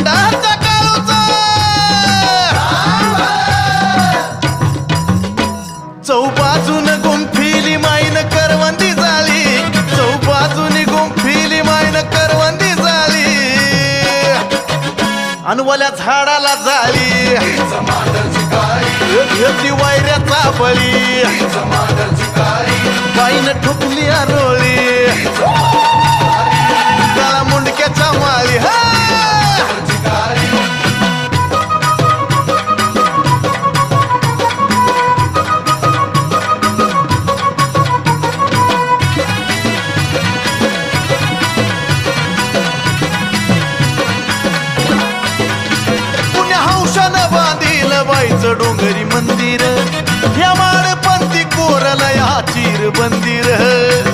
चांडाचा काळूचा चौबाजून गुंफिली माईन करवंदी झाली चौबाजूनी गुंफिली माईन करवंदी झाली अनवल्या झाडाला झाली घेतली वैऱ्याचा बळी बाईन ठुकली रोळी काळा मुंडक्याच्या माळी बाईचं डोंगरी मंदिर या माळपंथी कोरला या चिर बंदिर